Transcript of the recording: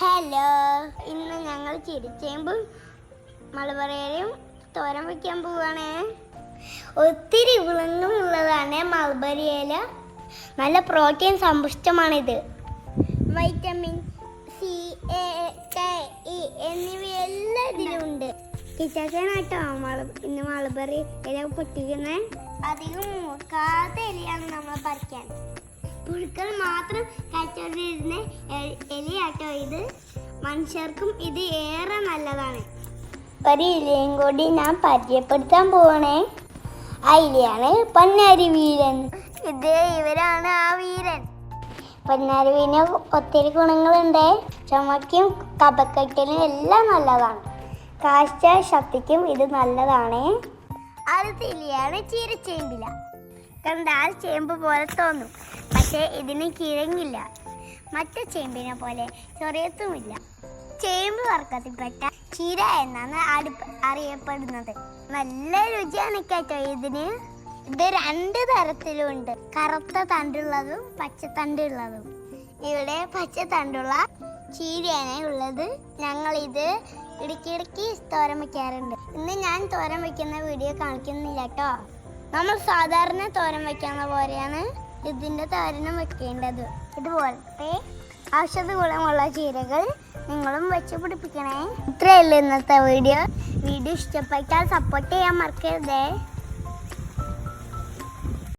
Hello, ഇന്ന് ഞങ്ങൾ ചിരിച്ചേമ്പും മലബറിയും തോരൻ വയ്ക്കാൻ പോവുകയാണ്. ഒത്തിരി ഗുണങ്ങളുള്ളതാണ് മലബറി ഇല. നല്ല പ്രോട്ടീൻ സമ്പുഷ്ടമാണിത്. Vitamin C, A, K, E എന്നിവയെല്ലാം ഇതിലുണ്ട്. കിച്ചാനാട്ടോ ഇന്ന് മലബറി ഇല പൊട്ടിക്കുന്നത്. അധികം മൂക്കാത്ത ഇലയാണ് നമ്മൾ പറിക്കാൻ. പുഴുക്കൾ മാത്രം കഴിച്ചോണ്ടിരുന്ന ഇലയാട്ടോ ഇത്. മനുഷ്യർക്കും ഇത് ഏറെ നല്ലതാണ്. ഒരു ഇലയും കൂടി ഞാൻ പരിചയപ്പെടുത്താൻ പോവണേ. ആ ഇലയാണ് പൊന്നാരി വീരൻ. ഇവരാണ് ആ വീരൻ. പൊന്നാരി വീരന് ഒത്തിരി ഗുണങ്ങളുണ്ട്. ചുമയ്ക്കും കഫക്കെട്ടിനും എല്ലാം നല്ലതാണ്. കാഴ്ച ശക്തിക്കും ഇത് നല്ലതാണ്. അടുത്ത ഇലയാണ് ചീരച്ചേമ്പില. കണ്ടാൽ ചേമ്പ് പോലെ തോന്നും, പക്ഷേ ഇതിന് കിഴങ്ങില്ല. മറ്റു ചേമ്പിനെ പോലെ ചൊറിയത്തുമില്ല. ചേമ്പ് വർഗത്തിൽപ്പെട്ട ചീര എന്നാണ് അറിയപ്പെടുന്നത്. നല്ല രുചിയാണ് കേട്ടോ ഇതിന്. ഇത് 2 തരത്തിലുണ്ട്, കറുത്ത തണ്ടുള്ളതും പച്ചത്തണ്ടുള്ളതും. ഇവിടെ പച്ചത്തണ്ടുള്ള ചീരയാണ് ഉള്ളത്. ഞങ്ങളിത് ഇടയ്ക്കിടയ്ക്ക് തോരൻ വയ്ക്കാറുണ്ട്. ഇന്ന് ഞാൻ തോരൻ വയ്ക്കുന്ന വീഡിയോ കാണിക്കുന്നില്ല കേട്ടോ. നമ്മൾ സാധാരണ തോരൻ വയ്ക്കുന്ന പോലെയാണ് ഇതിൻ്റെ തോരനും വെക്കേണ്ടത്. ഇതുപോലത്തെ ഔഷധ ഗുണമുള്ള ചീരകൾ നിങ്ങളും വെച്ച് പിടിപ്പിക്കണേ. ഇത്രയല്ലേ ഇന്നത്തെ വീഡിയോ. ഇഷ്ടപ്പെട്ടാൽ സപ്പോർട്ട് ചെയ്യാൻ മറക്കരുതേ.